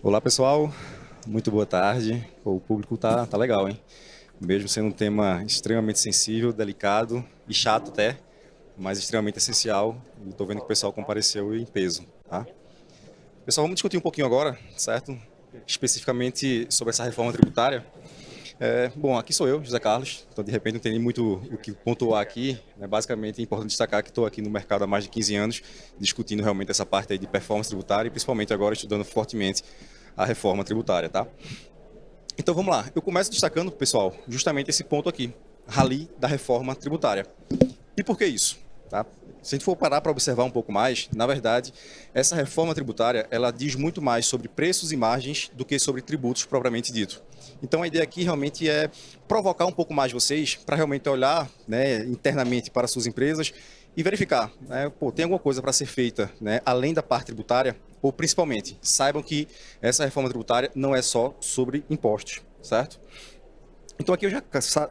Olá, pessoal. Muito boa tarde. O público tá legal, hein? Mesmo sendo um tema extremamente sensível, delicado e chato até, mas extremamente essencial. E estou vendo que o pessoal compareceu em peso, tá? Pessoal, vamos discutir um pouquinho agora, certo? Especificamente sobre essa reforma tributária. Bom, aqui sou eu, José Carlos, então de repente não tem nem muito o que pontuar aqui, né? Basicamente é importante destacar que estou aqui no mercado há mais de 15 anos, discutindo realmente essa parte aí de performance tributária e principalmente agora estudando fortemente a reforma tributária, tá? Então vamos lá, eu começo destacando, pessoal, justamente esse ponto aqui, rally da reforma tributária. E por que isso? Tá? Se a gente for parar para observar um pouco mais, na verdade, essa reforma tributária, ela diz muito mais sobre preços e margens do que sobre tributos propriamente dito. Então a ideia aqui realmente é provocar um pouco mais vocês para realmente olhar, né, internamente para suas empresas e verificar, né, pô, tem alguma coisa para ser feita, né, além da parte tributária, ou principalmente, saibam que essa reforma tributária não é só sobre impostos, certo? Então aqui eu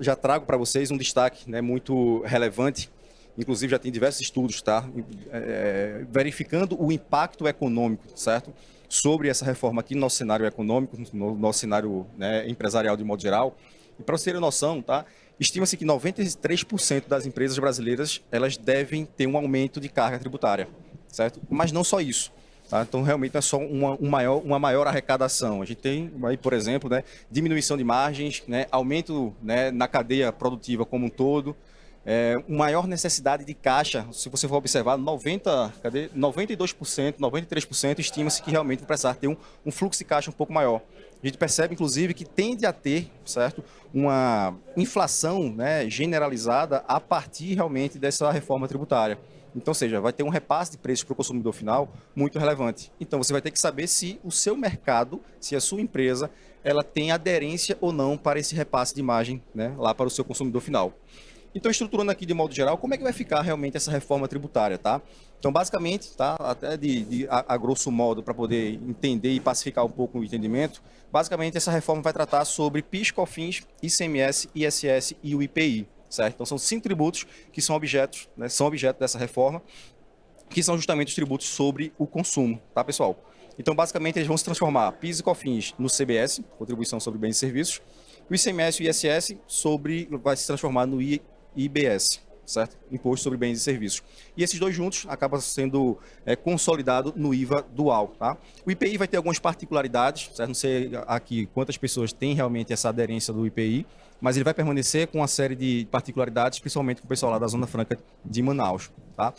já trago para vocês um destaque, né, muito relevante, inclusive já tem diversos estudos, tá, verificando o impacto econômico, certo, sobre essa reforma aqui no nosso cenário econômico, no nosso cenário, né, empresarial de modo geral. E para vocês terem noção, tá, estima-se que 93% das empresas brasileiras elas devem ter um aumento de carga tributária, certo? Mas não só isso. Tá? Então, realmente, não é só uma maior arrecadação. A gente tem aí, por exemplo, né, diminuição de margens, né, aumento, né, na cadeia produtiva como um todo, maior necessidade de caixa. Se você for observar, 92%, 93% estima-se que realmente vai precisar ter um fluxo de caixa um pouco maior. A gente percebe, inclusive, que tende a ter, certo, uma inflação, né, generalizada a partir realmente dessa reforma tributária. Então, ou seja, vai ter um repasse de preços para o consumidor final muito relevante. Então, você vai ter que saber se o seu mercado, se a sua empresa, ela tem aderência ou não para esse repasse de margem, né, lá para o seu consumidor final. Então, estruturando aqui de modo geral, como é que vai ficar realmente essa reforma tributária, tá? Então, basicamente, tá, até a grosso modo, para poder entender e pacificar um pouco o entendimento, basicamente essa reforma vai tratar sobre PIS, COFINS, ICMS, ISS e o IPI, certo? Então, são 5 tributos que são objetos, né, são objeto dessa reforma, que são justamente os tributos sobre o consumo, tá, pessoal? Então, basicamente, eles vão se transformar PIS e COFINS no CBS, Contribuição sobre Bens e Serviços, o ICMS e o ISS vai se transformar no IBS, certo? Imposto sobre Bens e Serviços. E esses dois juntos acabam sendo consolidado no IVA dual, tá? O IPI vai ter algumas particularidades, certo? Não sei aqui quantas pessoas têm realmente essa aderência do IPI, mas ele vai permanecer com uma série de particularidades, principalmente com o pessoal lá da Zona Franca de Manaus, tá?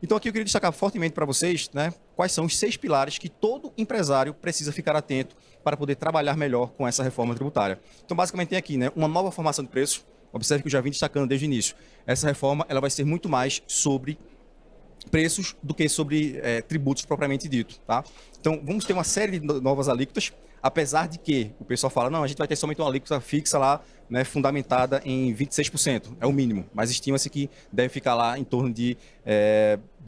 Então aqui eu queria destacar fortemente para vocês, né, quais são os 6 pilares que todo empresário precisa ficar atento para poder trabalhar melhor com essa reforma tributária. Então basicamente tem aqui, né, uma nova formação de preços. Observe que eu já vim destacando desde o início. Essa reforma ela vai ser muito mais sobre preços do que sobre tributos propriamente dito, tá? Então, vamos ter uma série de novas alíquotas, apesar de que o pessoal fala, não, a gente vai ter somente uma alíquota fixa lá, né, fundamentada em 26%, é o mínimo, mas estima-se que deve ficar lá em torno de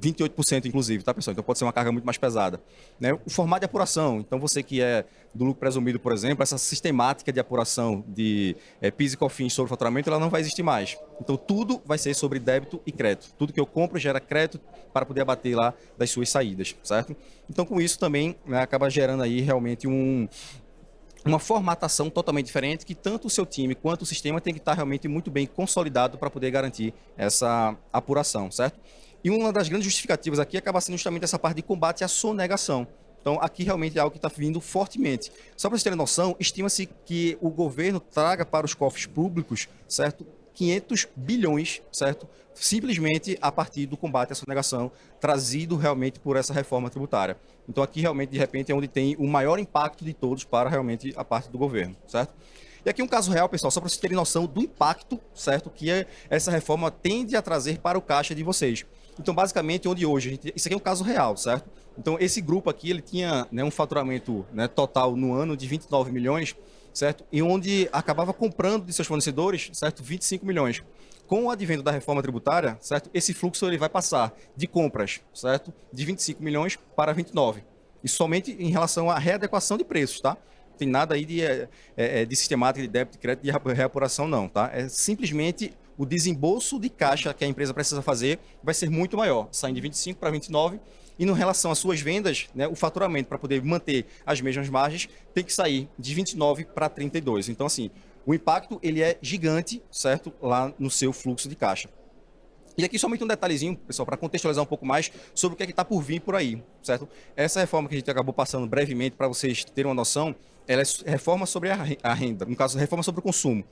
28%, inclusive, tá, pessoal? Então, pode ser uma carga muito mais pesada. Né? O formato de apuração, então, você que é do lucro presumido, por exemplo, essa sistemática de apuração de PIS e COFINS sobre faturamento, ela não vai existir mais. Então, tudo vai ser sobre débito e crédito. Tudo que eu compro gera crédito para poder abater lá das suas saídas, certo? Então, com isso também, né, acaba gerando aí realmente uma formatação totalmente diferente que tanto o seu time quanto o sistema tem que estar realmente muito bem consolidado para poder garantir essa apuração, certo? E uma das grandes justificativas aqui acaba sendo justamente essa parte de combate à sonegação. Então, aqui realmente é algo que está vindo fortemente. Só para vocês terem noção, estima-se que o governo traga para os cofres públicos, certo, 500 bilhões, certo, simplesmente a partir do combate à sonegação, trazido realmente por essa reforma tributária. Então, aqui realmente, de repente, é onde tem o maior impacto de todos para realmente a parte do governo, certo? E aqui um caso real, pessoal, só para vocês terem noção do impacto, certo, que essa reforma tende a trazer para o caixa de vocês. Então, basicamente, onde hoje, isso aqui é um caso real, certo? Então, esse grupo aqui, ele tinha, né, um faturamento, né, total no ano de 29 milhões, certo? E onde acabava comprando de seus fornecedores, certo, 25 milhões. Com o advento da reforma tributária, certo, esse fluxo ele vai passar de compras, certo, de 25 milhões para 29. E somente em relação à readequação de preços, tá? Tem nada aí de sistemática de débito, de crédito, de reapuração, não, tá? É simplesmente o desembolso de caixa que a empresa precisa fazer vai ser muito maior, saindo de 25 para 29, E em relação às suas vendas, né, o faturamento para poder manter as mesmas margens tem que sair de 29 para 32. Então, assim, o impacto ele é gigante, certo? Lá no seu fluxo de caixa. E aqui somente um detalhezinho, pessoal, para contextualizar um pouco mais sobre o que é que está por vir por aí, certo? Essa reforma que a gente acabou passando brevemente para vocês terem uma noção, ela é reforma sobre a renda, no caso, reforma sobre o consumo.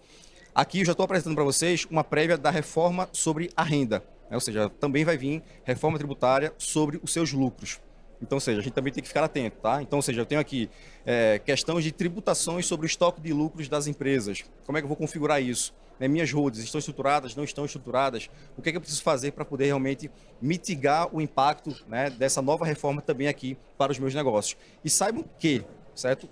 Aqui eu já estou apresentando para vocês uma prévia da reforma sobre a renda, né? Ou seja, também vai vir reforma tributária sobre os seus lucros. Então, ou seja, a gente também tem que ficar atento, tá? Então, ou seja, eu tenho aqui questões de tributações sobre o estoque de lucros das empresas. Como é que eu vou configurar isso? Minhas holdings estão estruturadas, não estão estruturadas? O que é que eu preciso fazer para poder realmente mitigar o impacto, né, dessa nova reforma também aqui para os meus negócios? E saibam que, certo?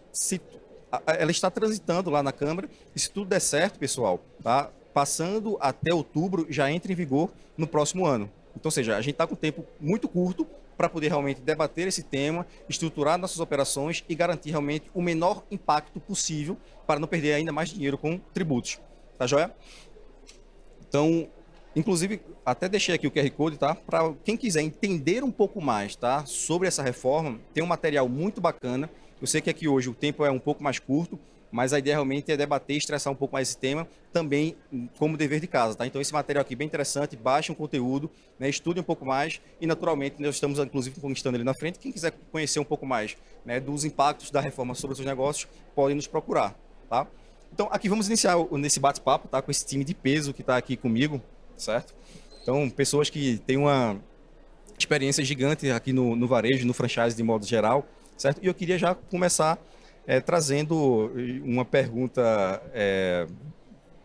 Ela está transitando lá na Câmara e se tudo der certo, pessoal, tá? Passando até outubro, já entra em vigor no próximo ano. Então, ou seja, a gente está com um tempo muito curto para poder realmente debater esse tema, estruturar nossas operações e garantir realmente o menor impacto possível para não perder ainda mais dinheiro com tributos. Tá joia? Então, inclusive, até deixei aqui o QR Code, tá? Para quem quiser entender um pouco mais, tá? Sobre essa reforma, tem um material muito bacana. Eu sei que aqui hoje o tempo é um pouco mais curto, mas a ideia realmente é debater e estressar um pouco mais esse tema, também como dever de casa, tá? Então, esse material aqui é bem interessante, baixe um conteúdo, né? Estude um pouco mais e, naturalmente, nós estamos, inclusive, conquistando ali na frente. Quem quiser conhecer um pouco mais, né, dos impactos da reforma sobre os seus negócios, podem nos procurar, tá? Então, aqui vamos iniciar nesse bate-papo, tá? Com esse time de peso que está aqui comigo, certo? Então, pessoas que têm uma experiência gigante aqui no varejo, no franchise de modo geral, certo? E eu queria já começar trazendo uma pergunta,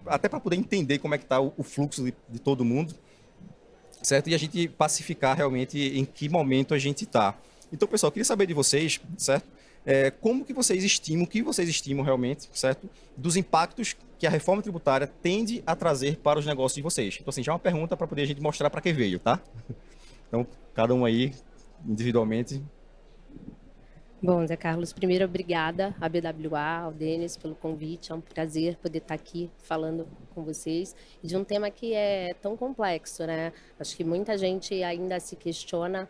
até para poder entender como é que está o fluxo de todo mundo, certo? E a gente pacificar realmente em que momento a gente está. Então, pessoal, eu queria saber de vocês, certo? Como que vocês estimam, o que vocês estimam realmente, certo? Dos impactos que a reforma tributária tende a trazer para os negócios de vocês. Então, assim, já é uma pergunta para poder a gente mostrar para que veio, tá? Então, cada um aí, individualmente. Bom, Zé Carlos, primeiro, obrigada à BWA, ao Denis, pelo convite. É um prazer poder estar aqui falando com vocês de um tema que é tão complexo, né? Acho que muita gente ainda se questiona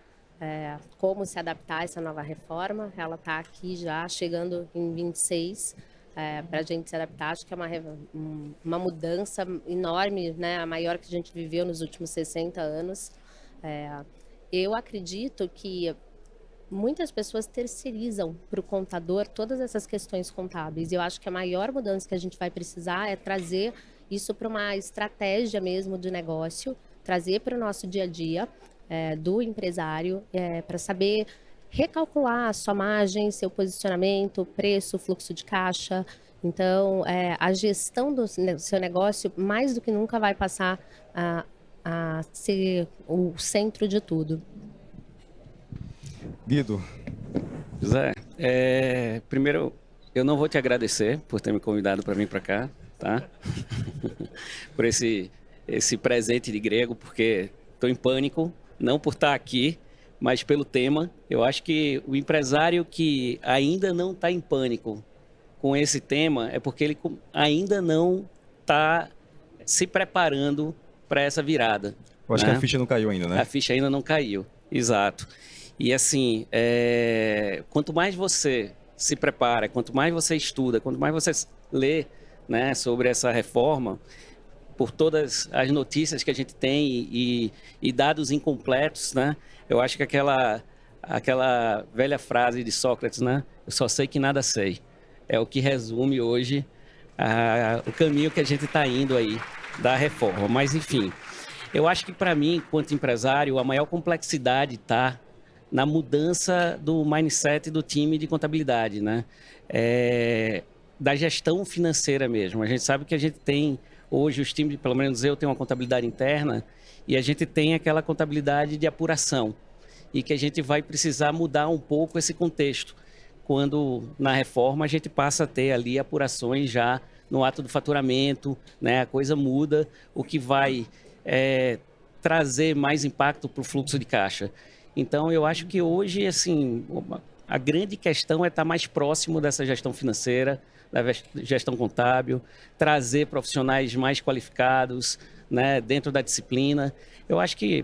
como se adaptar a essa nova reforma. Ela está aqui já, chegando em 26, para a gente se adaptar. Acho que é uma mudança enorme, né? A maior que a gente viveu nos últimos 60 anos. Eu acredito que muitas pessoas terceirizam para o contador todas essas questões contábeis. E eu acho que a maior mudança que a gente vai precisar é trazer isso para uma estratégia mesmo de negócio, trazer para o nosso dia a dia do empresário, para saber recalcular a sua margem, seu posicionamento, preço, fluxo de caixa. Então, a gestão do seu negócio, mais do que nunca, vai passar a ser o centro de tudo. Guido. Zé, primeiro, eu não vou te agradecer por ter me convidado para vir para cá, tá? Por esse presente de grego, porque estou em pânico, não por estar aqui, mas pelo tema. Eu acho que o empresário que ainda não está em pânico com esse tema é porque ele ainda não está se preparando para essa virada. Eu acho, né, que a ficha não caiu ainda, né? A ficha ainda não caiu, exato. E assim, quanto mais você se prepara, quanto mais você estuda, quanto mais você lê, né, sobre essa reforma, por todas as notícias que a gente tem e dados incompletos, né, eu acho que aquela velha frase de Sócrates, né, eu só sei que nada sei, é o que resume hoje o caminho que a gente está indo aí da reforma. Mas, enfim, eu acho que para mim, enquanto empresário, a maior complexidade está na mudança do mindset do time de contabilidade, né? Da gestão financeira mesmo. A gente sabe que a gente tem hoje os times, pelo menos eu tenho uma contabilidade interna, e a gente tem aquela contabilidade de apuração, e que a gente vai precisar mudar um pouco esse contexto, quando na reforma a gente passa a ter ali apurações já no ato do faturamento, né? A coisa muda, o que vai trazer mais impacto para o fluxo de caixa. Então, eu acho que hoje, assim, a grande questão é estar mais próximo dessa gestão financeira, da gestão contábil, trazer profissionais mais qualificados, né, dentro da disciplina. Eu acho que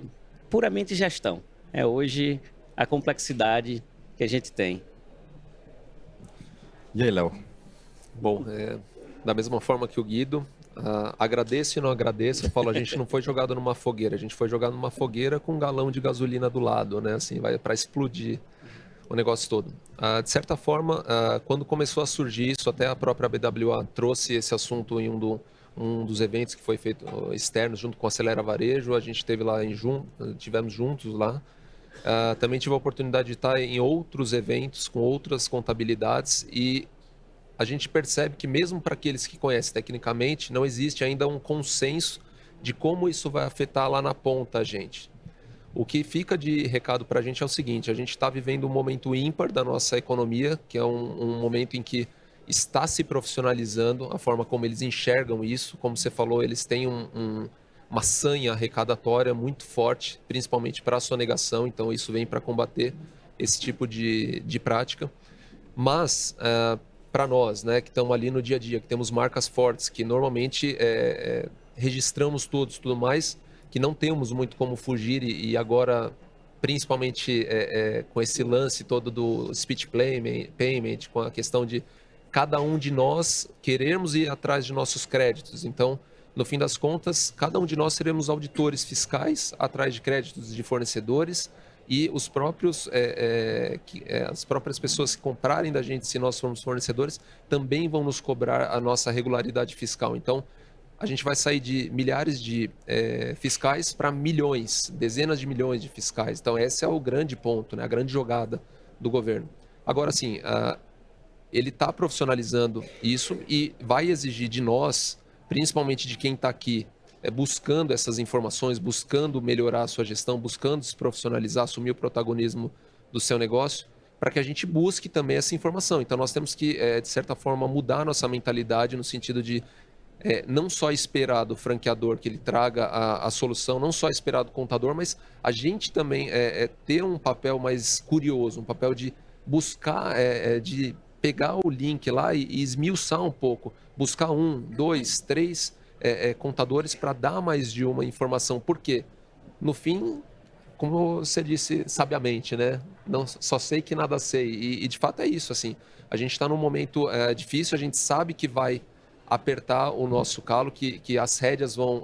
puramente gestão. Hoje, a complexidade que a gente tem. E aí, Léo? Bom, da mesma forma que o Guido, agradeço e não agradeço. Eu falo, a gente não foi jogado numa fogueira, a gente foi jogado numa fogueira com um galão de gasolina do lado, né? Assim, vai para explodir o negócio todo. De certa forma, quando começou a surgir isso, até a própria BWA trouxe esse assunto em um dos eventos que foi feito externos junto com a Acelera Varejo. A gente esteve lá tivemos juntos lá. Também tive a oportunidade de estar em outros eventos com outras contabilidades e a gente percebe que mesmo para aqueles que conhecem tecnicamente, não existe ainda um consenso de como isso vai afetar lá na ponta a gente. O que fica de recado para a gente é o seguinte: a gente está vivendo um momento ímpar da nossa economia, que é um momento em que está se profissionalizando a forma como eles enxergam isso. Como você falou, eles têm uma sanha arrecadatória muito forte, principalmente para a sonegação, então isso vem para combater esse tipo de prática. Mas, para nós, né, que estamos ali no dia a dia, que temos marcas fortes, que normalmente registramos todos, tudo mais, que não temos muito como fugir e agora, principalmente com esse lance todo do speech payment, com a questão de cada um de nós querermos ir atrás de nossos créditos. Então, no fim das contas, cada um de nós seremos auditores fiscais atrás de créditos de fornecedores e os próprios, as próprias pessoas que comprarem da gente, se nós formos fornecedores, também vão nos cobrar a nossa regularidade fiscal. Então, a gente vai sair de milhares de fiscais para milhões, dezenas de milhões de fiscais. Então, esse é o grande ponto, né? A grande jogada do governo. Agora, sim, ele está profissionalizando isso e vai exigir de nós, principalmente de quem está aqui, buscando essas informações, buscando melhorar a sua gestão, buscando se profissionalizar, assumir o protagonismo do seu negócio, para que a gente busque também essa informação. Então, nós temos que, de certa forma, mudar a nossa mentalidade no sentido de não só esperar do franqueador que ele traga a solução, não só esperar do contador, mas a gente também ter um papel mais curioso, um papel de buscar, de pegar o link lá e esmiuçar um pouco, buscar 1, 2, 3 contadores para dar mais de uma informação. Por quê? No fim, como você disse sabiamente, né? Não, só sei que nada sei. E de fato é isso, assim. A gente está num momento difícil, a gente sabe que vai apertar o nosso calo, que as rédeas vão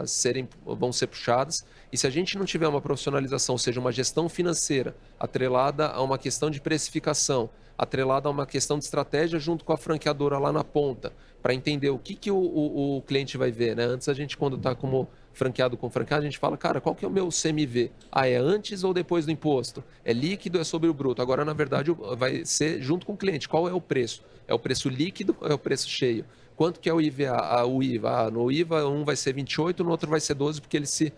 ser puxadas. E se a gente não tiver uma profissionalização, ou seja, uma gestão financeira atrelada a uma questão de precificação, atrelada a uma questão de estratégia junto com a franqueadora lá na ponta, para entender o que o cliente vai ver, né? Antes a gente, quando está como franqueado com franqueado, a gente fala, cara, qual que é o meu CMV? É antes ou depois do imposto? É líquido, é sobre o bruto? Agora, na verdade, vai ser junto com o cliente. Qual é o preço? É o preço líquido ou é o preço cheio? Quanto que é o IVA? O IVA? No IVA, um vai ser 28, no outro vai ser 12, porque ele se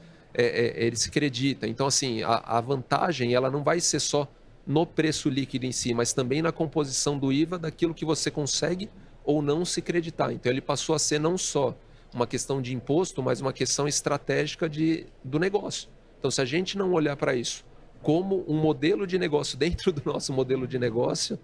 acredita. Então, assim, a vantagem, ela não vai ser só no preço líquido em si, mas também na composição do IVA daquilo que você consegue ou não se creditar. Então, ele passou a ser não só uma questão de imposto, mas uma questão estratégica do negócio. Então, se a gente não olhar para isso como um modelo de negócio dentro do nosso modelo de negócio,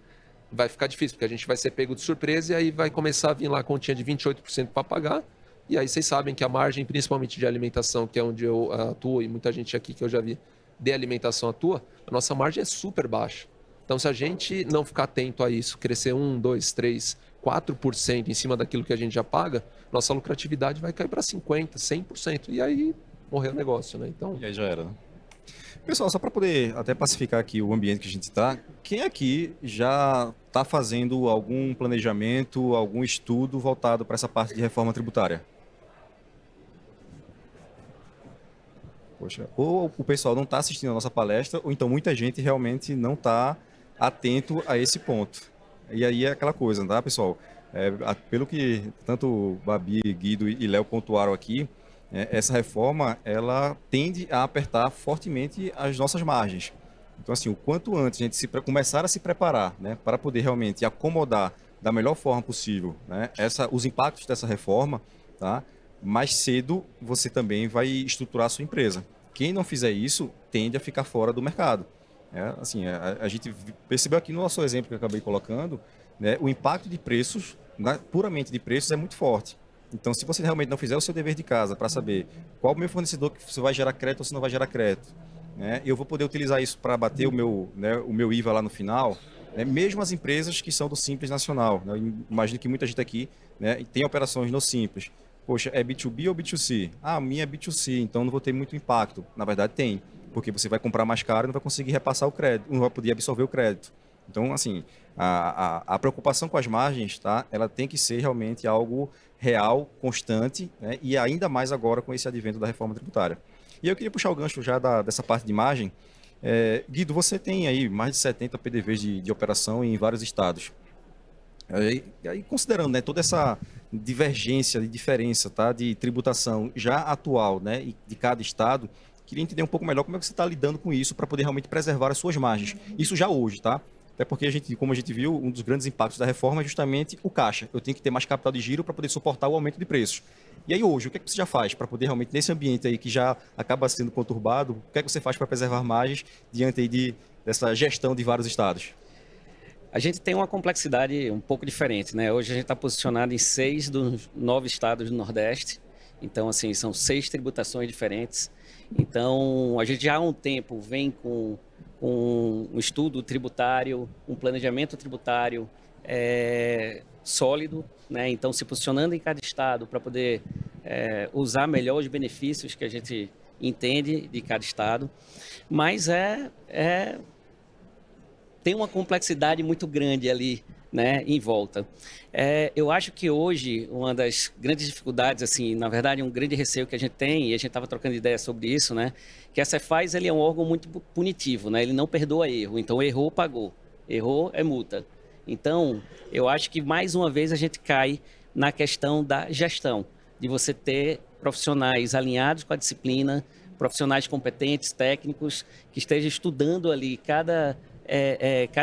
vai ficar difícil, porque a gente vai ser pego de surpresa e aí vai começar a vir lá a continha de 28% para pagar. E aí vocês sabem que a margem, principalmente de alimentação, que é onde eu atuo e muita gente aqui que eu já vi de alimentação atua, a nossa margem é super baixa. Então, se a gente não ficar atento a isso, crescer 1, 2, 3, 4% em cima daquilo que a gente já paga, nossa lucratividade vai cair para 50%, 100%. E aí morreu o negócio, né? Então, E aí já era, né? Pessoal, só para poder até pacificar aqui o ambiente que a gente está, quem aqui já está fazendo algum planejamento, algum estudo voltado para essa parte de reforma tributária? Poxa, ou o pessoal não está assistindo a nossa palestra, ou então muita gente realmente não está atento a esse ponto. E aí é aquela coisa, tá, pessoal? Pelo que tanto Babi, Guido e Léo pontuaram aqui, essa reforma ela tende a apertar fortemente as nossas margens. Então, assim, o quanto antes a gente começar a se preparar, né, para poder realmente acomodar da melhor forma possível, né, os impactos dessa reforma, tá? Mais cedo você também vai estruturar a sua empresa. Quem não fizer isso tende a ficar fora do mercado. Assim, a gente percebeu aqui no nosso exemplo que eu acabei colocando, né, o impacto de preços, puramente de preços, é muito forte. Então, se você realmente não fizer o seu dever de casa para saber qual o meu fornecedor que você vai gerar crédito ou se não vai gerar crédito, né, eu vou poder utilizar isso para bater o meu IVA lá no final, né, mesmo as empresas que são do Simples Nacional. Né, eu imagino que muita gente aqui, né, tem operações no Simples. Poxa, é B2B ou B2C? Ah, a minha é B2C, então não vou ter muito impacto. Na verdade, tem, porque você vai comprar mais caro e não vai conseguir repassar o crédito, não vai poder absorver o crédito. Então, assim, a preocupação com as margens, tá, ela tem que ser realmente algo real, constante, né, e ainda mais agora com esse advento da reforma tributária. E eu queria puxar o gancho já dessa parte de margem. Guido, você tem aí mais de 70 PDVs de operação em vários estados. Aí, considerando, né, toda essa divergência, de diferença, tá, de tributação já atual, né, e de cada estado, queria entender um pouco melhor como é que você está lidando com isso para poder realmente preservar as suas margens. Isso já hoje, tá? Até porque, como a gente viu, um dos grandes impactos da reforma é justamente o caixa. Eu tenho que ter mais capital de giro para poder suportar o aumento de preços. E aí hoje, o que é que você já faz para poder realmente, nesse ambiente aí que já acaba sendo conturbado, o que é que você faz para preservar margens diante aí dessa gestão de vários estados? A gente tem uma complexidade um pouco diferente, né? Hoje a gente está posicionado em 6 dos 9 estados do Nordeste. Então, assim, são 6 tributações diferentes. Então, a gente já há um tempo vem com um estudo tributário, um planejamento tributário sólido, né? Então, se posicionando em cada estado para poder usar melhor os benefícios que a gente entende de cada estado. Mas tem uma complexidade muito grande ali, né, em volta. Eu acho que hoje uma das grandes dificuldades, assim, na verdade, um grande receio que a gente tem, e a gente estava trocando ideia sobre isso, né, que a Cefaz ele é um órgão muito punitivo, né, ele não perdoa erro, então errou, pagou, errou é multa. Então, eu acho que mais uma vez a gente cai na questão da gestão, de você ter profissionais alinhados com a disciplina, profissionais competentes, técnicos, que estejam estudando ali cada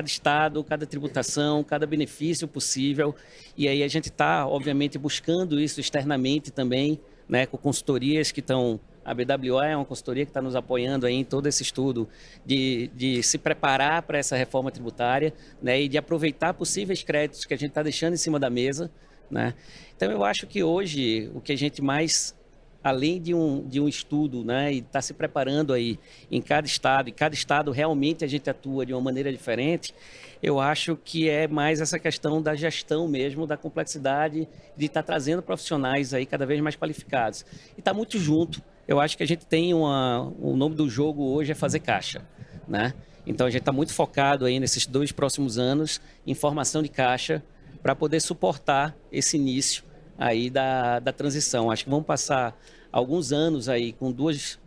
estado, cada tributação, cada benefício possível. E aí a gente está, obviamente, buscando isso externamente também, né, com consultorias que estão... A BWA é uma consultoria que está nos apoiando aí em todo esse estudo de se preparar para essa reforma tributária, né, e de aproveitar possíveis créditos que a gente está deixando em cima da mesa, né? Então, eu acho que hoje o que a gente mais... além de um estudo, né, e está se preparando aí em cada estado realmente a gente atua de uma maneira diferente, eu acho que é mais essa questão da gestão mesmo, da complexidade, de estar trazendo profissionais aí cada vez mais qualificados. E está muito junto. Eu acho que a gente tem o nome do jogo hoje é fazer caixa, né? Então, a gente está muito focado aí nesses 2 próximos anos em formação de caixa para poder suportar esse início aí da transição. Acho que vamos passar alguns anos aí com dois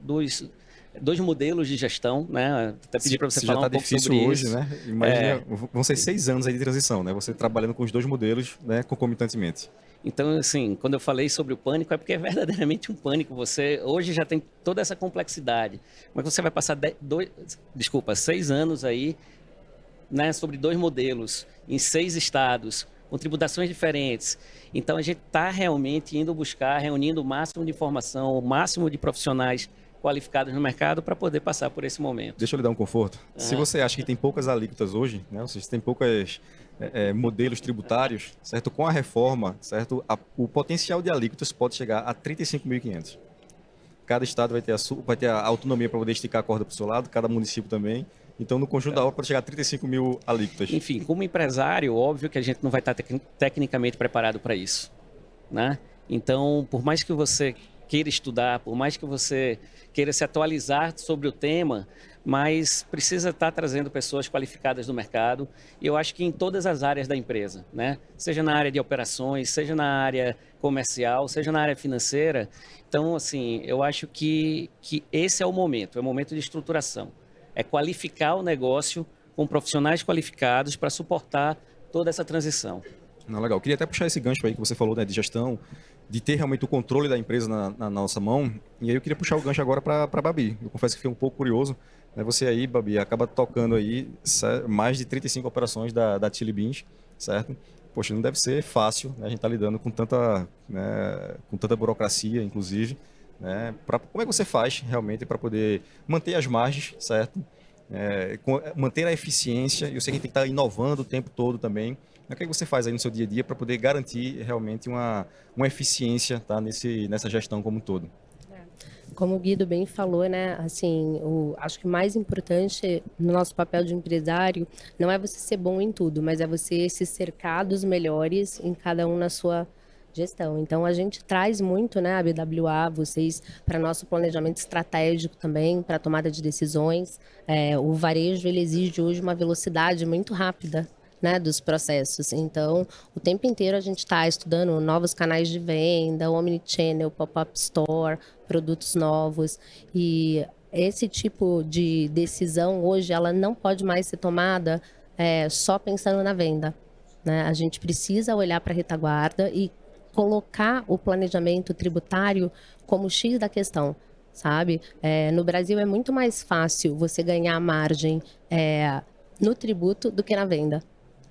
modelos de gestão, né? Até pedir para você falar já um pouco difícil sobre hoje, isso. né? Imagina, vão ser 6 anos aí de transição, né? Você trabalhando com os 2 modelos, né, concomitantemente. Então, assim, quando eu falei sobre o pânico, é porque é verdadeiramente um pânico. Você hoje já tem toda essa complexidade. Mas você vai passar 6 anos aí, né, sobre 2 modelos, em 6 estados, com tributações diferentes. Então, a gente está realmente indo buscar, reunindo o máximo de informação, o máximo de profissionais qualificados no mercado para poder passar por esse momento. Deixa eu lhe dar um conforto. Se você acha que tem poucas alíquotas hoje, né, ou seja, tem poucos modelos tributários, certo? Com a reforma, certo? O potencial de alíquotas pode chegar a 35.500. Cada estado vai ter a autonomia para poder esticar a corda para o seu lado, cada município também. Então, no conjunto da obra, pode chegar a 35 mil alíquotas. Enfim, como empresário, óbvio que a gente não vai estar tecnicamente preparado para isso, né? Então, por mais que você queira estudar, por mais que você queira se atualizar sobre o tema, mas precisa estar trazendo pessoas qualificadas do mercado. E eu acho que em todas as áreas da empresa, né? Seja na área de operações, seja na área comercial, seja na área financeira. Então, assim, eu acho que esse é o momento de estruturação. É qualificar o negócio com profissionais qualificados para suportar toda essa transição. Não, legal. Queria até puxar esse gancho aí que você falou, né, de gestão, de ter realmente o controle da empresa na nossa mão. E aí eu queria puxar o gancho agora para a Babi. Eu confesso que fiquei um pouco curioso. Né, você aí, Babi, acaba tocando aí mais de 35 operações da Chili Beans, certo? Poxa, não deve ser fácil, né? A gente está lidando com tanta burocracia, inclusive. Né? Como é que você faz realmente para poder manter as margens, certo? Manter a eficiência, e eu sei que a gente tem que estar inovando o tempo todo também. O que é que você faz aí no seu dia a dia para poder garantir realmente uma eficiência, tá, nessa gestão como um todo? Como o Guido bem falou, né? Assim, acho que o mais importante no nosso papel de empresário não é você ser bom em tudo, mas é você se cercar dos melhores em cada um na sua gestão. Então, a gente traz muito, né, a BWA, vocês, para nosso planejamento estratégico também, para tomada de decisões. O varejo, ele exige hoje uma velocidade muito rápida, né, dos processos. Então, o tempo inteiro a gente está estudando novos canais de venda, omnichannel, pop-up store, produtos novos. E esse tipo de decisão hoje, ela não pode mais ser tomada só pensando na venda, né? A gente precisa olhar para a retaguarda e colocar o planejamento tributário como X da questão, sabe? No Brasil é muito mais fácil você ganhar margem no tributo do que na venda,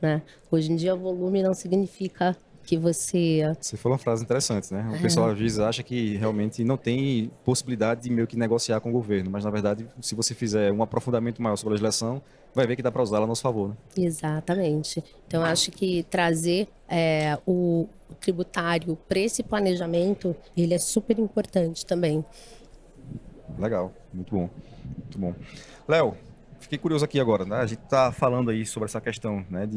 né? Hoje em dia, o volume não significa que você... Você falou uma frase interessante, né? O pessoal às vezes acha que realmente não tem possibilidade de meio que negociar com o governo, mas na verdade, se você fizer um aprofundamento maior sobre a legislação, vai ver que dá para usá-la a nosso favor, né? Exatamente. Então, eu acho que trazer o tributário para esse planejamento, ele é super importante também. Legal, muito bom, muito bom. Léo, fiquei curioso aqui agora, né? A gente está falando aí sobre essa questão, né,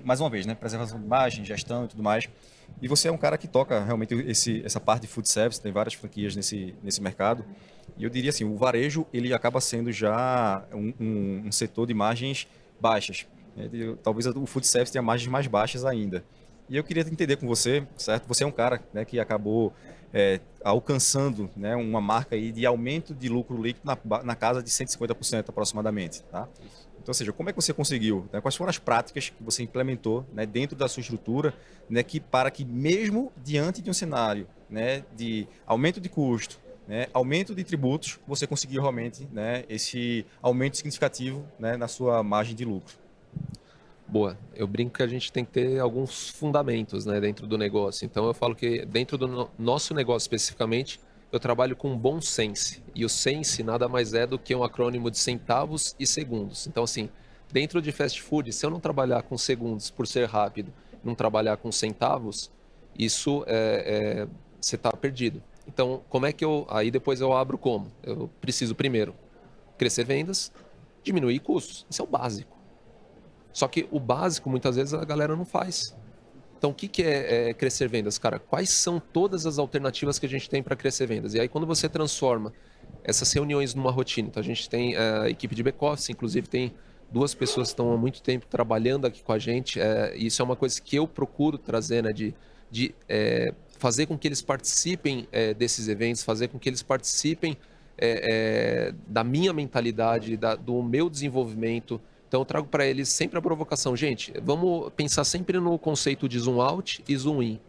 mais uma vez, né, preservação de imagem, gestão e tudo mais. E você é um cara que toca realmente essa parte de food service, tem várias franquias nesse mercado. E eu diria assim, o varejo, ele acaba sendo já um setor de margens baixas, né? Talvez o food service tenha margens mais baixas ainda. E eu queria entender com você, certo? Você é um cara, né, que acabou alcançando, né, uma marca aí de aumento de lucro líquido na casa de 150% aproximadamente, tá? Então, ou seja, como é que você conseguiu, né? Quais foram as práticas que você implementou, né, dentro da sua estrutura, né, para que mesmo diante de um cenário, né, de aumento de custo, né, aumento de tributos, você conseguiu realmente, né, esse aumento significativo, né, na sua margem de lucro? Boa, eu brinco que a gente tem que ter alguns fundamentos, né, dentro do negócio. Então eu falo que dentro do nosso negócio especificamente, eu trabalho com bom sense. E o sense nada mais é do que um acrônimo de centavos e segundos. Então assim, dentro de fast food, se eu não trabalhar com segundos por ser rápido, não trabalhar com centavos, isso você está perdido. Então, como é que aí depois eu abro como? Eu preciso primeiro crescer vendas, diminuir custos. Isso é o básico. Só que o básico, muitas vezes, a galera não faz. Então, o que é crescer vendas? Cara, quais são todas as alternativas que a gente tem para crescer vendas? E aí, quando você transforma essas reuniões numa rotina, então a gente tem a equipe de back-office, inclusive tem 2 pessoas que estão há muito tempo trabalhando aqui com a gente, e isso é uma coisa que eu procuro trazer, né, de fazer com que eles participem desses eventos, fazer com que eles participem da minha mentalidade, do meu desenvolvimento. Então eu trago para eles sempre a provocação. Gente, vamos pensar sempre no conceito de zoom out e zoom in,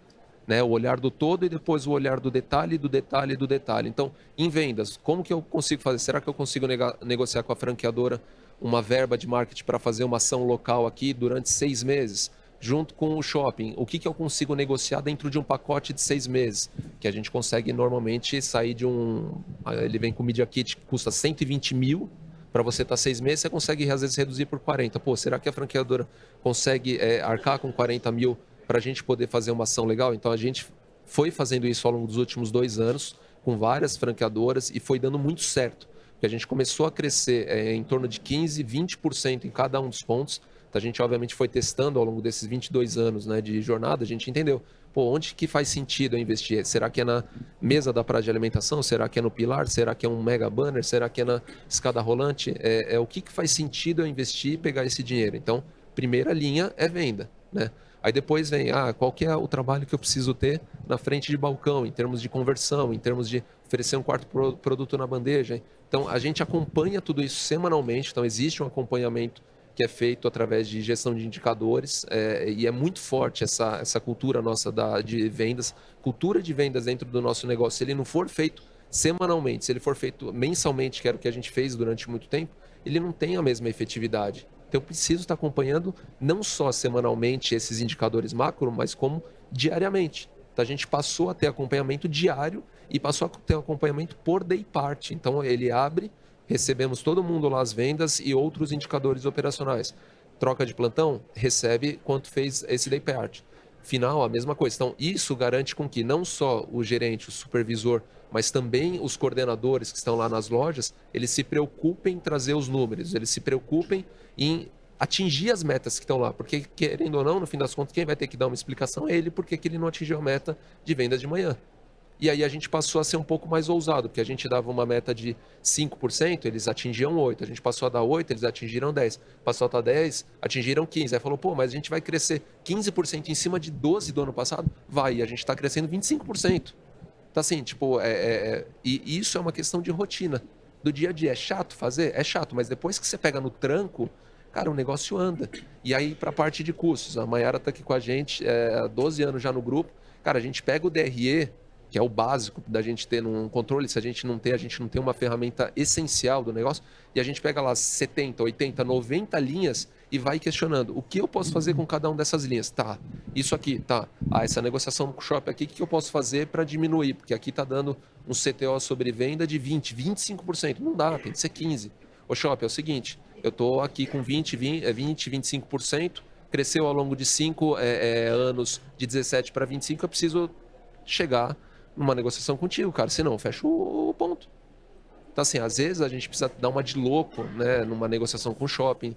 né? O olhar do todo e depois o olhar do detalhe, do detalhe, do detalhe. Então, em vendas, como que eu consigo fazer? Será que eu consigo negociar com a franqueadora uma verba de marketing para fazer uma ação local aqui durante 6 meses? Junto com o shopping, o que eu consigo negociar dentro de um pacote de 6 meses? Que a gente consegue normalmente sair de ele vem com Media Kit que custa 120 mil. Para você estar 6 meses, você consegue às vezes reduzir por 40. Pô, será que a franqueadora consegue arcar com 40 mil para a gente poder fazer uma ação legal? Então a gente foi fazendo isso ao longo dos últimos 2 anos com várias franqueadoras e foi dando muito certo. Porque a gente começou a crescer em torno de 15%, 20% em cada um dos pontos. Então a gente obviamente foi testando ao longo desses 22 anos, né, de jornada, a gente entendeu. Pô, onde que faz sentido eu investir? Será que é na mesa da praça de alimentação? Será que é no pilar? Será que é um mega banner? Será que é na escada rolante? O que faz sentido eu investir e pegar esse dinheiro? Então, primeira linha é venda, né? Aí depois vem, qual que é o trabalho que eu preciso ter na frente de balcão, em termos de conversão, em termos de oferecer um quarto produto na bandeja. Então, a gente acompanha tudo isso semanalmente, então existe um acompanhamento que é feito através de gestão de indicadores, e é muito forte essa cultura nossa de vendas, cultura de vendas dentro do nosso negócio. Se ele não for feito semanalmente, se ele for feito mensalmente, que era o que a gente fez durante muito tempo, ele não tem a mesma efetividade. Então eu preciso estar acompanhando não só semanalmente esses indicadores macro, mas como diariamente. Então a gente passou a ter acompanhamento diário e passou a ter acompanhamento por day part. Então ele abre, recebemos todo mundo lá as vendas e outros indicadores operacionais. Troca de plantão, recebe quanto fez esse day part. final, a mesma coisa. Então, isso garante com que não só o gerente, o supervisor, mas também os coordenadores que estão lá nas lojas, eles se preocupem em trazer os números, eles se preocupem em atingir as metas que estão lá. Porque, querendo ou não, no fim das contas, quem vai ter que dar uma explicação é ele porque que ele não atingiu a meta de vendas de manhã. E aí a gente passou a ser um pouco mais ousado, porque a gente dava uma meta de 5%, eles atingiam 8%. A gente passou a dar 8%, eles atingiram 10%. Passou a dar 10%, atingiram 15%. Aí falou, pô, mas a gente vai crescer 15% em cima de 12% do ano passado? Vai, e a gente está crescendo 25%. Então assim, tipo, e isso é uma questão de rotina. Do dia a dia, é chato fazer? É chato, mas depois que você pega no tranco, cara, o negócio anda. E aí, para a parte de custos, a Mayara está aqui com a gente há 12 anos já no grupo. Cara, a gente pega o DRE, que é o básico da gente ter num controle. Se a gente não tem uma ferramenta essencial do negócio, e a gente pega lá 70, 80, 90 linhas e vai questionando o que eu posso fazer com cada uma dessas linhas. Tá, isso aqui, tá. Essa negociação com o shopping aqui, o que eu posso fazer para diminuir? Porque aqui está dando um CTO sobre venda de 20, 25%. Não dá, tem que ser 15%. O shopping é o seguinte, eu estou aqui com 20, 25%, cresceu ao longo de 5 anos de 17 para 25, eu preciso chegar numa negociação contigo, cara, senão eu fecho o ponto. Então, assim, às vezes a gente precisa dar uma de louco, né, numa negociação com o shopping,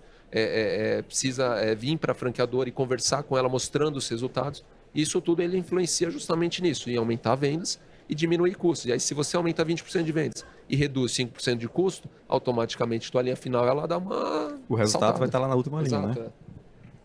precisa vir para a franqueadora e conversar com ela mostrando os resultados. Isso tudo ele influencia justamente nisso, em aumentar vendas e diminuir custos. E aí, se você aumenta 20% de vendas e reduz 5% de custo, automaticamente tua linha final ela dá uma O resultado saltada. vai estar lá na última linha, Exato, né?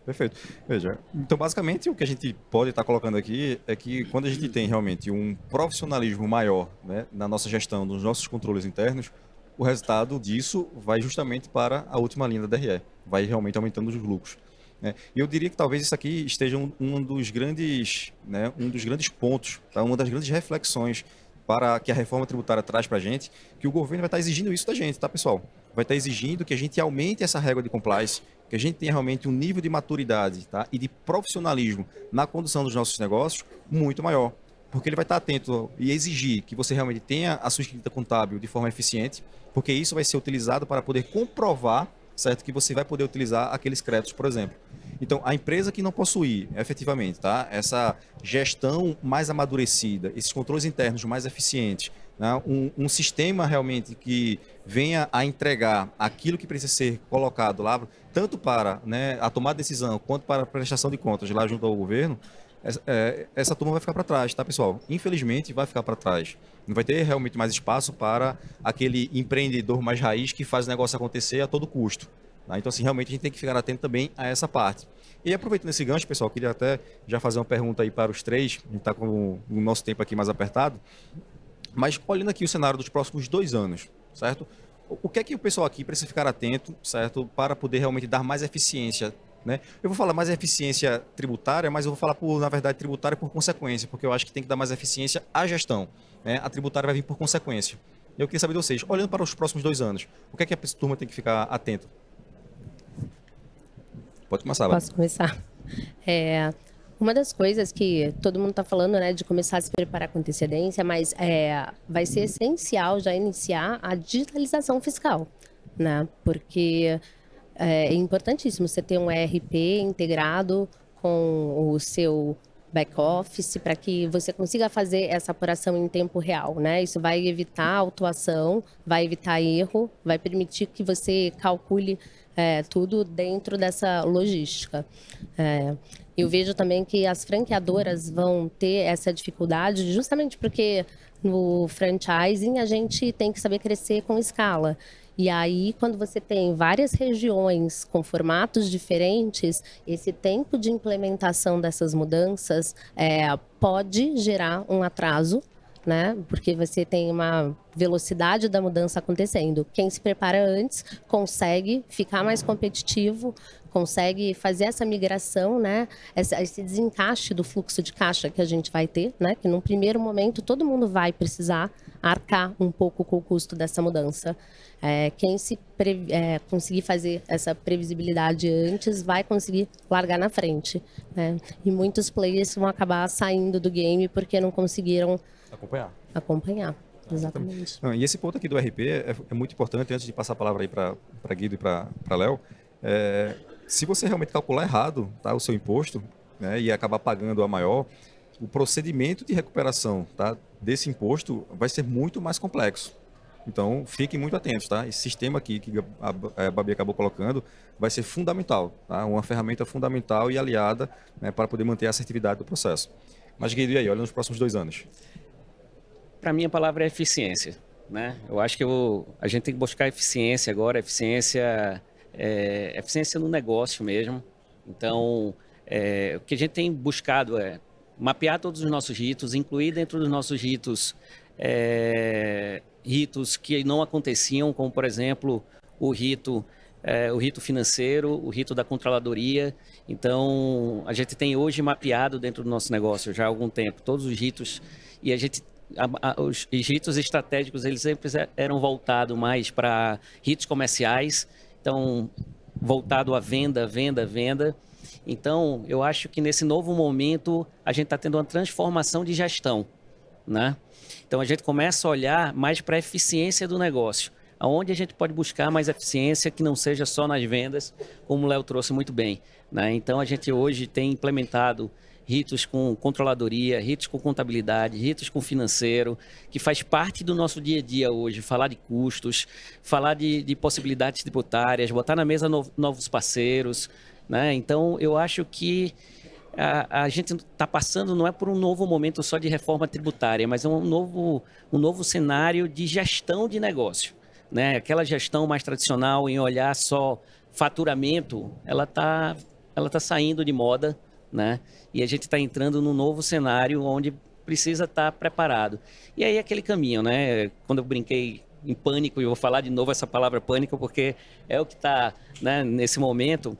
Perfeito. Veja, então basicamente o que a gente pode estar colocando aqui é que quando a gente tem realmente um profissionalismo maior, né, na nossa gestão dos nossos controles internos, o resultado disso vai justamente para a última linha da DRE, vai realmente aumentando os lucros, né? E eu diria que talvez isso aqui esteja um dos grandes, né, um dos grandes pontos, tá? Uma das grandes reflexões para que a reforma tributária traz para a gente, que o governo vai estar exigindo isso da gente, tá, pessoal? Vai estar exigindo que a gente aumente essa régua de compliance, que a gente tenha realmente um nível de maturidade, tá, e de profissionalismo na condução dos nossos negócios muito maior. Porque ele vai estar atento e exigir que você realmente tenha a sua escrita contábil de forma eficiente, porque isso vai ser utilizado para poder comprovar, certo, que você vai poder utilizar aqueles créditos, por exemplo. Então, a empresa que não possuir, efetivamente, tá, essa gestão mais amadurecida, esses controles internos mais eficientes, né, um sistema realmente que venha a entregar aquilo que precisa ser colocado lá, tanto para, né, a tomada de decisão, quanto para a prestação de contas lá junto ao governo, essa turma vai ficar para trás, tá, pessoal? Infelizmente, vai ficar para trás. Não vai ter realmente mais espaço para aquele empreendedor mais raiz que faz o negócio acontecer a todo custo. Tá? Então, assim, realmente a gente tem que ficar atento também a essa parte. E aproveitando esse gancho, pessoal, queria até já fazer uma pergunta aí para os três. A gente está com o nosso tempo aqui mais apertado. Mas olhando aqui o cenário dos próximos 2 anos, certo? O que é que o pessoal aqui precisa ficar atento, certo? Para poder realmente dar mais eficiência, né? Eu vou falar mais eficiência tributária, mas eu vou falar, na verdade, tributária por consequência, porque eu acho que tem que dar mais eficiência à gestão, né? A tributária vai vir por consequência. Eu queria saber de vocês, olhando para os próximos 2 anos, o que é que a turma tem que ficar atenta? Pode começar, Lara. Posso começar? Uma das coisas que todo mundo está falando, né, de começar a se preparar com antecedência, mas vai ser essencial já iniciar a digitalização fiscal, né? Porque é importantíssimo você ter um ERP integrado com o seu back-office para que você consiga fazer essa apuração em tempo real, né? Isso vai evitar autuação, vai evitar erro, vai permitir que você calcule tudo dentro dessa logística. Eu vejo também que as franqueadoras vão ter essa dificuldade justamente porque no franchising a gente tem que saber crescer com escala. E aí, quando você tem várias regiões com formatos diferentes, esse tempo de implementação dessas mudanças pode gerar um atraso, né? Porque você tem uma velocidade da mudança acontecendo. Quem se prepara antes consegue ficar mais competitivo, consegue fazer essa migração, né? Esse desencaixe do fluxo de caixa que a gente vai ter, né? Que num primeiro momento todo mundo vai precisar arcar um pouco com o custo dessa mudança. Quem conseguir fazer essa previsibilidade antes vai conseguir largar na frente, né? E muitos players vão acabar saindo do game porque não conseguiram acompanhar. Exatamente. Não, e esse ponto aqui do RP é muito importante, antes de passar a palavra aí para Guido e para Léo. Se você realmente calcular errado, tá, o seu imposto, né, e acabar pagando a maior, o procedimento de recuperação, tá, desse imposto vai ser muito mais complexo. Então, fiquem muito atentos, tá? Esse sistema aqui que a Babi acabou colocando vai ser fundamental, tá? Uma ferramenta fundamental e aliada, né, para poder manter a assertividade do processo. Mas, Guido, e aí? Olha nos próximos 2 anos. Para mim, a palavra é eficiência, né? Eu acho que a gente tem que buscar eficiência agora, eficiência no negócio mesmo. Então, o que a gente tem buscado é mapear todos os nossos ritos, incluir dentro dos nossos ritos ritos que não aconteciam, como, por exemplo, o rito financeiro, o rito da controladoria. Então, a gente tem hoje mapeado dentro do nosso negócio já há algum tempo todos os ritos, e os ritos estratégicos, eles sempre eram voltados mais para ritos comerciais, então, voltado à venda. Então, eu acho que nesse novo momento, a gente está tendo uma transformação de gestão, né? Então, a gente começa a olhar mais para a eficiência do negócio, aonde a gente pode buscar mais eficiência que não seja só nas vendas, como o Léo trouxe muito bem, né? Então, a gente hoje tem implementado ritos com controladoria, ritos com contabilidade, ritos com financeiro, que faz parte do nosso dia a dia hoje, falar de custos, falar de possibilidades tributárias, botar na mesa novos parceiros, né? Então, eu acho que a gente está passando não é por um novo momento só de reforma tributária, mas é um novo cenário de gestão de negócio, né? Aquela gestão mais tradicional em olhar só faturamento, ela tá saindo de moda, né? E a gente está entrando num novo cenário onde precisa estar preparado. E aí aquele caminho, né? Quando eu brinquei em pânico, e eu vou falar de novo essa palavra pânico, porque é o que está, né, nesse momento.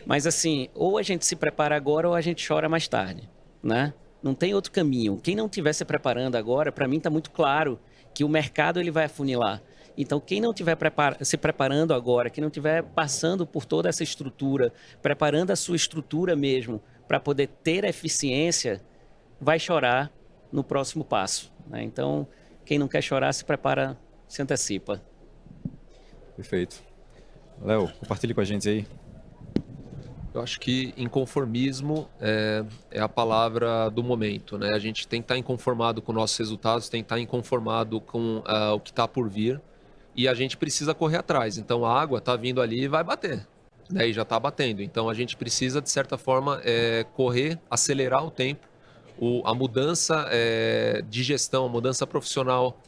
Mas assim, ou a gente se prepara agora ou a gente chora mais tarde, né? Não tem outro caminho. Quem não estiver se preparando agora, para mim está muito claro que o mercado ele vai afunilar. Então, quem não estiver se preparando agora, quem não estiver passando por toda essa estrutura, preparando a sua estrutura mesmo para poder ter eficiência, vai chorar no próximo passo, né? Então, quem não quer chorar, se prepara, se antecipa. Perfeito. Léo, compartilhe com a gente aí. Eu acho que inconformismo é a palavra do momento, né? A gente tem que estar inconformado com nossos resultados, tem que estar inconformado com o que está por vir, e a gente precisa correr atrás. Então, a água está vindo ali e vai bater, né? E já está batendo. Então, a gente precisa, de certa forma, correr, acelerar o tempo. A mudança de gestão, a mudança profissional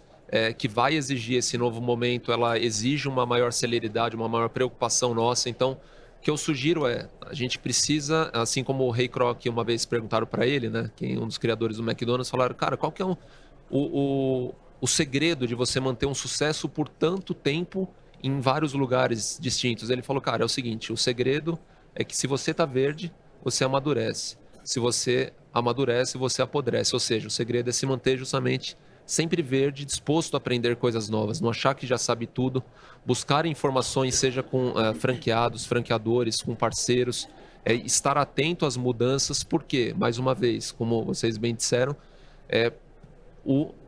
que vai exigir esse novo momento, ela exige uma maior celeridade, uma maior preocupação nossa. Então, o que eu sugiro a gente precisa, assim como o Ray Kroc uma vez perguntaram para ele, né, que é um dos criadores do McDonald's, falaram, cara, qual que é o segredo de você manter um sucesso por tanto tempo em vários lugares distintos? Ele falou, cara, é o seguinte, o segredo é que se você está verde, você amadurece. Se você amadurece, você apodrece. Ou seja, o segredo é se manter justamente sempre verde, disposto a aprender coisas novas, não achar que já sabe tudo, buscar informações, seja com franqueados, franqueadores, com parceiros, estar atento às mudanças, porque, mais uma vez, como vocês bem disseram,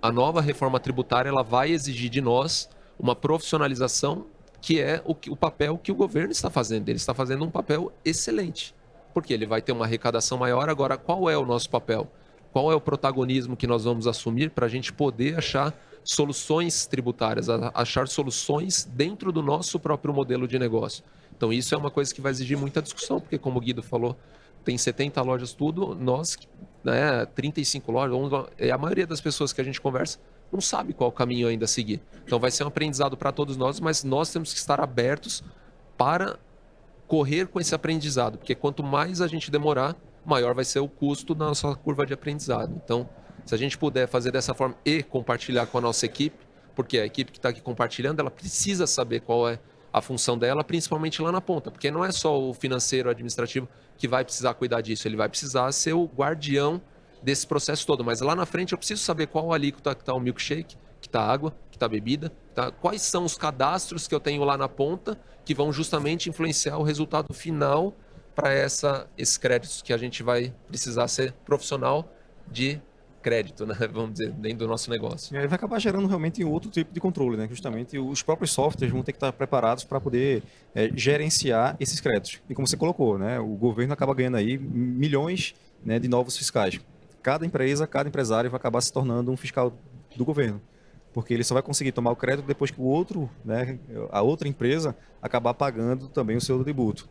a nova reforma tributária ela vai exigir de nós uma profissionalização, que é o papel que o governo está fazendo. Ele está fazendo um papel excelente, porque ele vai ter uma arrecadação maior. Agora, qual é o nosso papel? Qual é o protagonismo que nós vamos assumir para a gente poder achar soluções tributárias, achar soluções dentro do nosso próprio modelo de negócio? Então, isso é uma coisa que vai exigir muita discussão, porque, como o Guido falou, tem 70 lojas tudo, nós, né, 35 lojas, a maioria das pessoas que a gente conversa não sabe qual caminho ainda seguir. Então, vai ser um aprendizado para todos nós, mas nós temos que estar abertos para correr com esse aprendizado, porque quanto mais a gente demorar, maior vai ser o custo da nossa curva de aprendizado. Então, se a gente puder fazer dessa forma e compartilhar com a nossa equipe, porque a equipe que está aqui compartilhando, ela precisa saber qual é a função dela, principalmente lá na ponta, porque não é só o financeiro administrativo que vai precisar cuidar disso, ele vai precisar ser o guardião desse processo todo, mas lá na frente eu preciso saber qual alíquota que está o milkshake, que está a água, que está a bebida, quais são os cadastros que eu tenho lá na ponta que vão justamente influenciar o resultado final para esses créditos que a gente vai precisar ser profissional de crédito, né? Vamos dizer, dentro do nosso negócio. E aí vai acabar gerando realmente outro tipo de controle, né? Justamente os próprios softwares vão ter que estar preparados para poder gerenciar esses créditos. E como você colocou, né? O governo acaba ganhando aí milhões né, de novos fiscais. Cada empresa, cada empresário vai acabar se tornando um fiscal do governo, porque ele só vai conseguir tomar o crédito depois que o outro, né, a outra empresa acabar pagando também o seu tributo.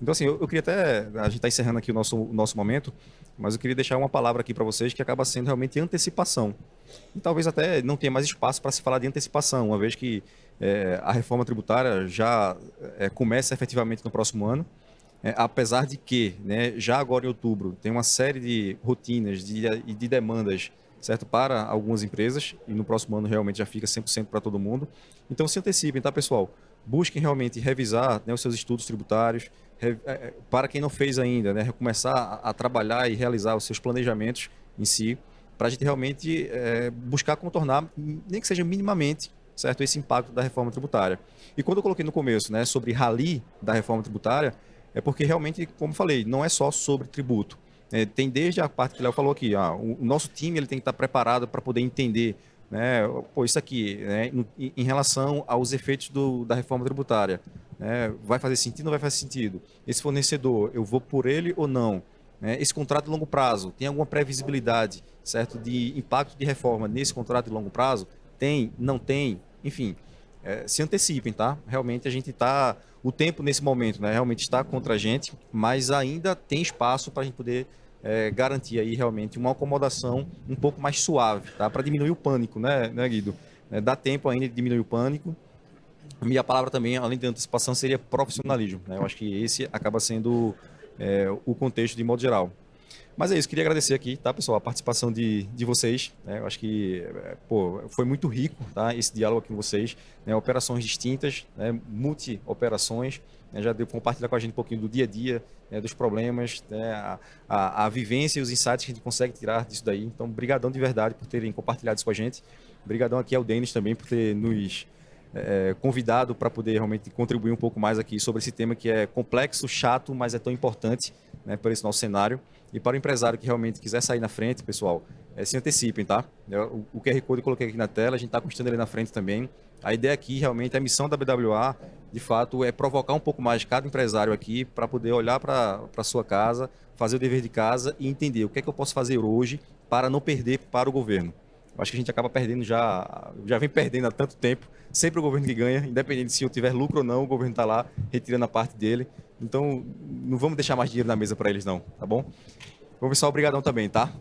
Então, assim, eu queria até, a gente está encerrando aqui o nosso momento, mas eu queria deixar uma palavra aqui para vocês que acaba sendo realmente antecipação. E talvez até não tenha mais espaço para se falar de antecipação, uma vez que a reforma tributária já começa efetivamente no próximo ano, apesar de que, né, já agora em outubro, tem uma série de rotinas e de demandas, certo, para algumas empresas, e no próximo ano realmente já fica 100% para todo mundo. Então se antecipem, tá, pessoal? Busquem realmente revisar, né, os seus estudos tributários, para quem não fez ainda, né, recomeçar a trabalhar e realizar os seus planejamentos em si, para a gente realmente buscar contornar, nem que seja minimamente, certo, esse impacto da reforma tributária. E quando eu coloquei no começo, né, sobre rally da reforma tributária, é porque realmente, como eu falei, não é só sobre tributo. Tem desde a parte que o Léo falou aqui, o nosso time ele tem que estar preparado para poder entender, né, pô, isso aqui, né, em relação aos efeitos da reforma tributária. Vai fazer sentido ou não vai fazer sentido? Esse fornecedor, eu vou por ele ou não? Esse contrato de longo prazo, tem alguma previsibilidade, certo, de impacto de reforma nesse contrato de longo prazo? Tem? Não tem? Enfim, se antecipem, tá? Realmente a gente está, o tempo nesse momento, né, realmente está contra a gente, mas ainda tem espaço para a gente poder garantir aí realmente uma acomodação um pouco mais suave, tá? Para diminuir o pânico, né, Guido? Dá tempo ainda de diminuir o pânico. A minha palavra também, além de antecipação, seria profissionalismo, né? Eu acho que esse acaba sendo o contexto de modo geral. Mas é isso, queria agradecer aqui, tá, pessoal, a participação de vocês, né? Eu acho que foi muito rico, tá, esse diálogo aqui com vocês, né? Operações distintas, né? Multi-operações, né? Já deu para compartilhar com a gente um pouquinho do dia a dia, né? Dos problemas, né? A vivência e os insights que a gente consegue tirar disso daí. Então, brigadão de verdade por terem compartilhado isso com a gente. Brigadão aqui ao Denis também por ter nos convidado para poder realmente contribuir um pouco mais aqui sobre esse tema que é complexo, chato, mas é tão importante, né, para esse nosso cenário. E para o empresário que realmente quiser sair na frente, pessoal, se antecipem, tá? O QR Code eu coloquei aqui na tela, a gente está constando ele na frente também. A ideia aqui, realmente, a missão da BWA, de fato, é provocar um pouco mais cada empresário aqui para poder olhar para a sua casa, fazer o dever de casa e entender o que é que eu posso fazer hoje para não perder para o governo. Eu acho que a gente acaba perdendo já vem perdendo há tanto tempo, sempre o governo que ganha, independente se eu tiver lucro ou não, o governo está lá retirando a parte dele. Então, não vamos deixar mais dinheiro na mesa para eles não, tá bom? Bom, pessoal, obrigadão também, tá?